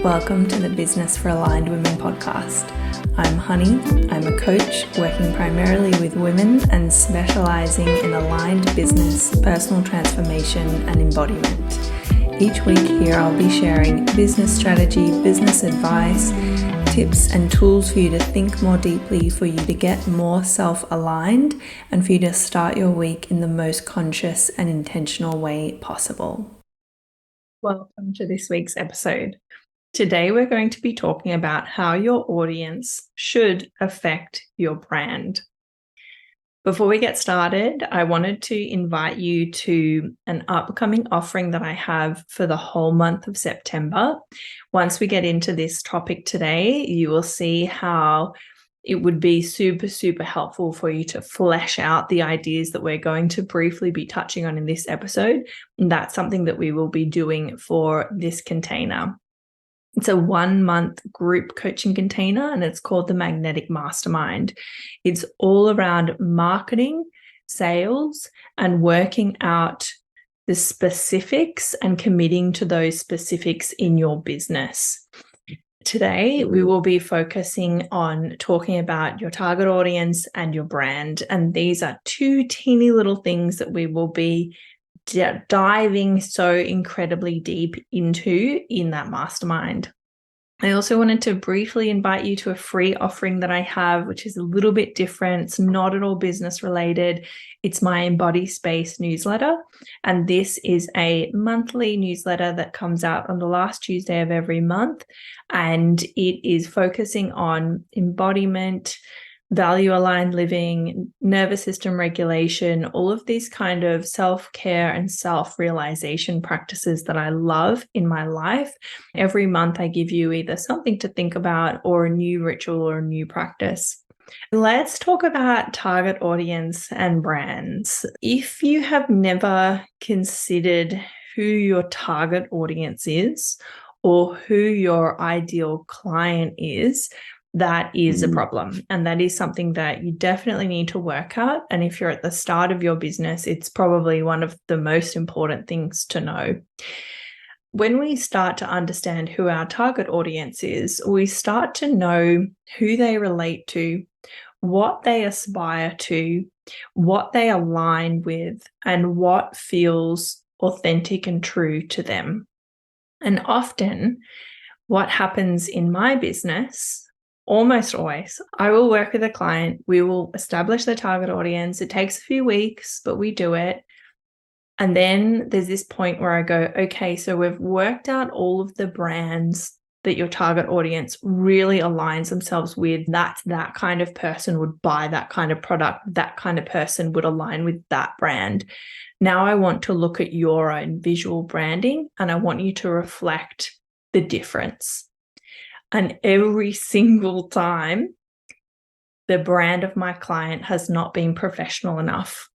Welcome to the Business for Aligned Women podcast. I'm Honey. I'm a coach working primarily with women and specializing in aligned business, personal transformation, and embodiment. Each week here I'll be sharing business strategy, business advice, tips and tools for you to think more deeply, for you to get more self-aligned, and for you to start your week in the most conscious and intentional way possible. Welcome to this week's episode. Today, we're going to be talking about how your audience should affect your brand. Before we get started, I wanted to invite you to an upcoming offering that I have for the whole month of September. Once we get into this topic today, you will see how it would be super helpful for you to flesh out the ideas that we're going to briefly be touching on in this episode. And that's something that we will be doing for this container. It's a 1-month group coaching container and it's called the Magnetic Mastermind. It's all around marketing, sales, and working out the specifics and committing to those specifics in your business. Today, we will be focusing on talking about your target audience and your brand. And these are two teeny little things that we will be diving so incredibly deep into in that mastermind. I also wanted to briefly invite you to a free offering that I have, which is a little bit different. It's not at all business related. It's my Embody Space newsletter. And this is a monthly newsletter that comes out on the last Tuesday of every month. And it is focusing on embodiment, value-aligned living, nervous system regulation, all of these kind of self-care and self-realization practices that I love in my life. Every month I give you either something to think about or a new ritual or a new practice. Let's talk about target audience and brands. If you have never considered who your target audience is or who your ideal client is, that is a problem. And that is something that you definitely need to work out. And if you're at the start of your business, it's probably one of the most important things to know. When we start to understand who our target audience is, we start to know who they relate to, what they aspire to, what they align with, and what feels authentic and true to them. And often what happens in my business, almost always, I will work with a client. We will establish the target audience. It takes a few weeks, but we do it. And then there's this point where I go, okay, so we've worked out all of the brands that your target audience really aligns themselves with. That kind of person would buy that kind of product. That kind of person would align with that brand. Now I want to look at your own visual branding and I want you to reflect the difference. And every single time, the brand of my client has not been professional enough.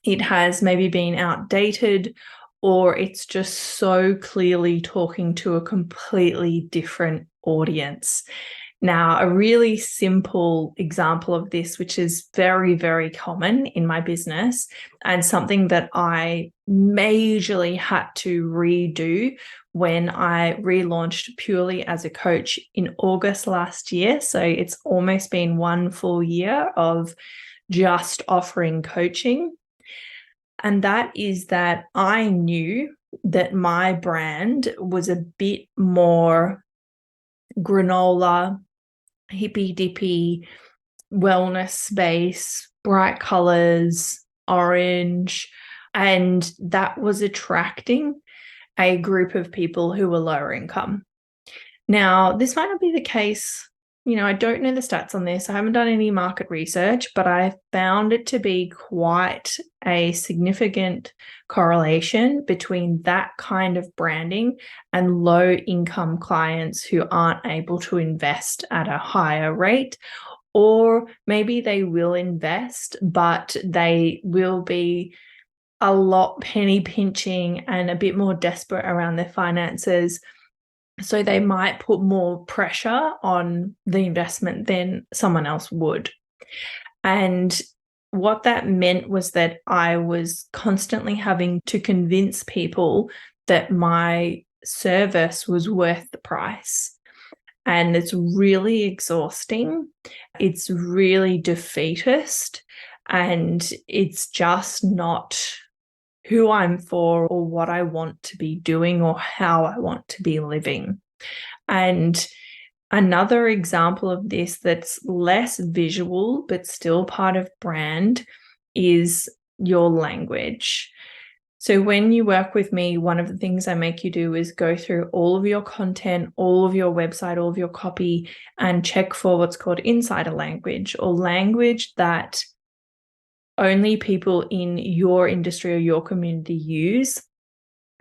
It has maybe been outdated, or it's just so clearly talking to a completely different audience. Now, a really simple example of this, which is very common in my business and something that I majorly had to redo when I relaunched purely as a coach in August last year. So it's almost been 1 full year of just offering coaching. And that is that I knew that my brand was a bit more granola, hippy-dippy, wellness space, bright colors, orange, and that was attracting a group of people who were lower income. Now, this might not be the case. I don't know the stats on this. I haven't done any market research, but I found it to be quite a significant correlation between that kind of branding and low income clients who aren't able to invest at a higher rate, or maybe they will invest, but they will be a lot penny pinching and a bit more desperate around their finances. So they might put more pressure on the investment than someone else would. And what that meant was that I was constantly having to convince people that my service was worth the price. And it's really exhausting. It's really defeatist. And it's just not who I'm for or what I want to be doing or how I want to be living. And another example of this that's less visual but still part of brand is your language. So when you work with me, one of the things I make you do is go through all of your content, all of your website, all of your copy, and check for what's called insider language, or language that only people in your industry or your community use,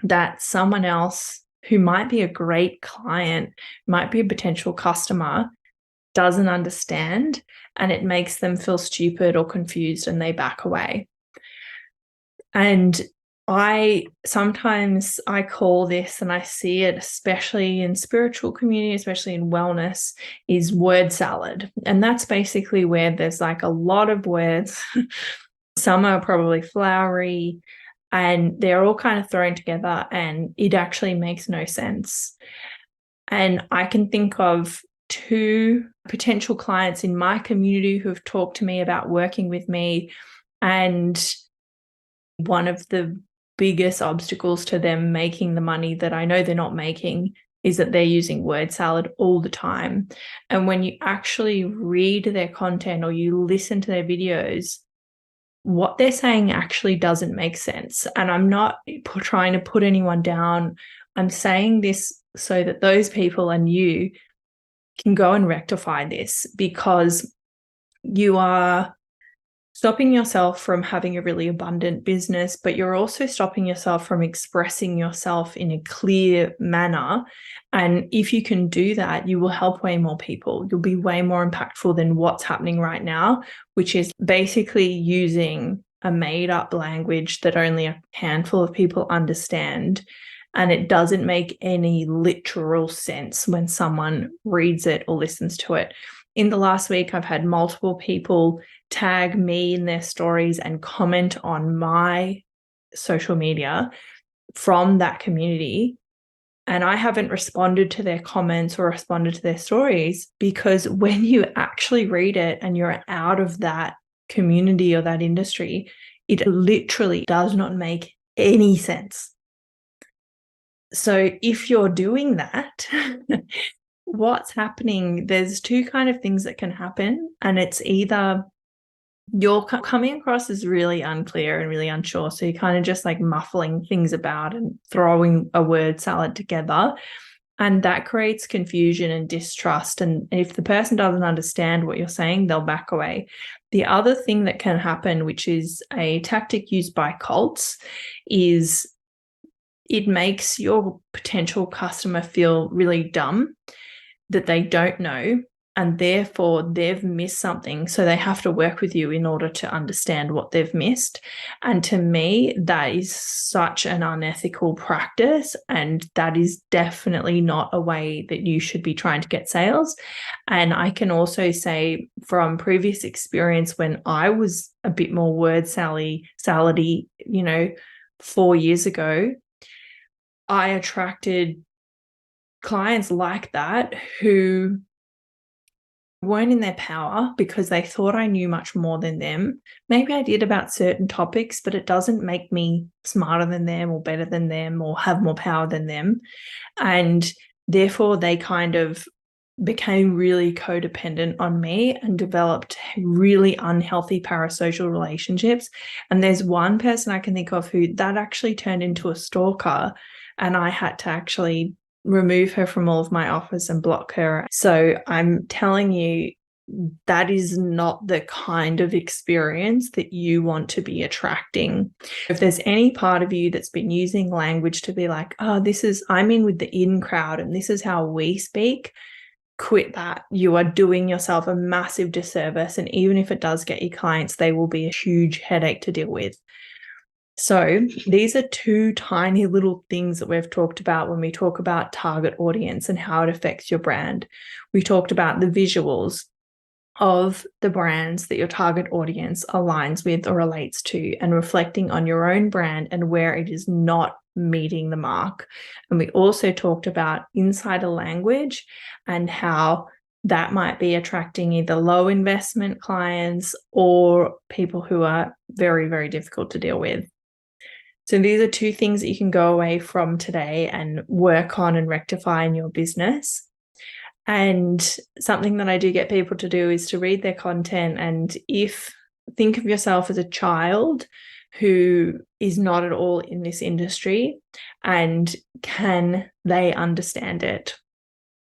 that someone else who might be a great client, might be a potential customer, doesn't understand, and it makes them feel stupid or confused and they back away. And sometimes I call this, and I see it especially in spiritual community, especially in wellness, is word salad. And that's basically where there's like a lot of words. Some are probably flowery, and they're all kind of thrown together, and it actually makes no sense. And I can think of 2 potential clients in my community who have talked to me about working with me, and one of the biggest obstacles to them making the money that I know they're not making is that they're using word salad all the time. And when you actually read their content or you listen to their videos, what they're saying actually doesn't make sense. And I'm not trying to put anyone down. I'm saying this so that those people and you can go and rectify this, because you are stopping yourself from having a really abundant business, but you're also stopping yourself from expressing yourself in a clear manner. And if you can do that, you will help way more people. You'll be way more impactful than what's happening right now, which is basically using a made-up language that only a handful of people understand. And it doesn't make any literal sense when someone reads it or listens to it. In the last week, I've had multiple people tag me in their stories and comment on my social media from that community. And I haven't responded to their comments or responded to their stories, because when you actually read it and you're out of that community or that industry, it literally does not make any sense. So if you're doing that, what's happening, there's 2 kind of things that can happen. And it's either you're coming across as really unclear and really unsure. So you're kind of just like muffling things about and throwing a word salad together. And that creates confusion and distrust. And if the person doesn't understand what you're saying, they'll back away. The other thing that can happen, which is a tactic used by cults, is it makes your potential customer feel really dumb, that they don't know, and therefore they've missed something. So they have to work with you in order to understand what they've missed. And to me, that is such an unethical practice. And that is definitely not a way that you should be trying to get sales. And I can also say from previous experience, when I was a bit more word salady, 4 years ago, I attracted clients like that who weren't in their power because they thought I knew much more than them. Maybe I did about certain topics, but it doesn't make me smarter than them or better than them or have more power than them. And therefore, they kind of became really codependent on me and developed really unhealthy parasocial relationships. And there's one person I can think of who that actually turned into a stalker, and I had to actually remove her from all of my offers and block her. So I'm telling you, that is not the kind of experience that you want to be attracting. If there's any part of you that's been using language to be like, oh, I'm in with the in crowd and this is how we speak, quit that. You are doing yourself a massive disservice. And even if it does get you clients, they will be a huge headache to deal with. So these are 2 tiny little things that we've talked about when we talk about target audience and how it affects your brand. We talked about the visuals of the brands that your target audience aligns with or relates to, and reflecting on your own brand and where it is not meeting the mark. And we also talked about insider language and how that might be attracting either low investment clients or people who are very, very difficult to deal with. So these are two things that you can go away from today and work on and rectify in your business. And something that I do get people to do is to read their content. And think of yourself as a child who is not at all in this industry, and can they understand it?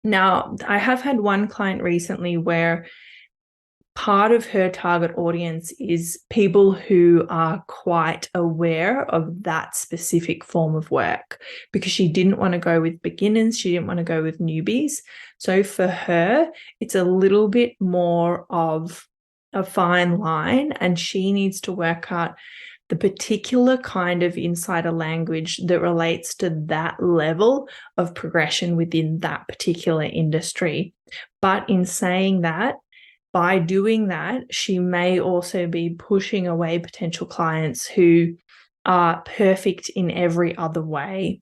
Now, I have had one client recently where part of her target audience is people who are quite aware of that specific form of work, because she didn't want to go with beginners. She didn't want to go with newbies. So for her, it's a little bit more of a fine line, and she needs to work out the particular kind of insider language that relates to that level of progression within that particular industry. But in saying that, by doing that, she may also be pushing away potential clients who are perfect in every other way.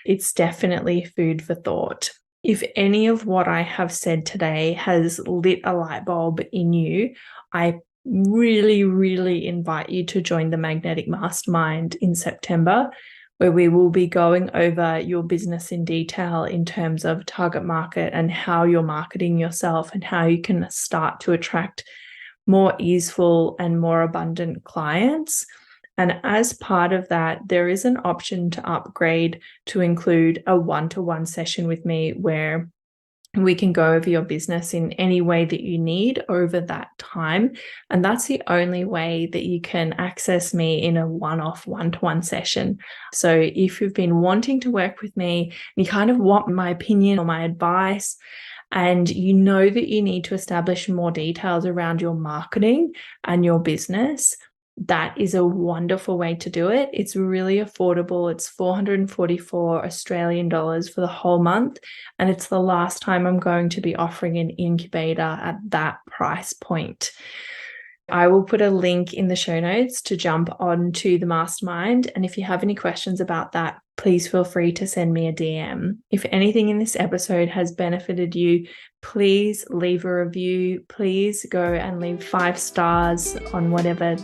It's definitely food for thought. If any of what I have said today has lit a light bulb in you, I really, really invite you to join the Magnetic Mastermind in September, where we will be going over your business in detail in terms of target market and how you're marketing yourself and how you can start to attract more easeful and more abundant clients. And as part of that, there is an option to upgrade to include a one-to-one session with me where we can go over your business in any way that you need over that time. And that's the only way that you can access me in a one-off, one-to-one session. So if you've been wanting to work with me, and you kind of want my opinion or my advice, and you know that you need to establish more details around your marketing and your business, that is a wonderful way to do it. It's really affordable. It's 444 Australian dollars for the whole month. And it's the last time I'm going to be offering an incubator at that price point. I will put a link in the show notes to jump onto the mastermind. And if you have any questions about that, please feel free to send me a DM. If anything in this episode has benefited you, please leave a review. Please go and leave 5 stars on whatever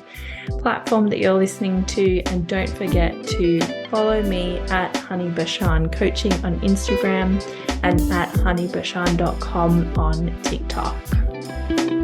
platform that you're listening to. And don't forget to follow me at Honey Bashan Coaching on Instagram and at honeybashan.com on TikTok.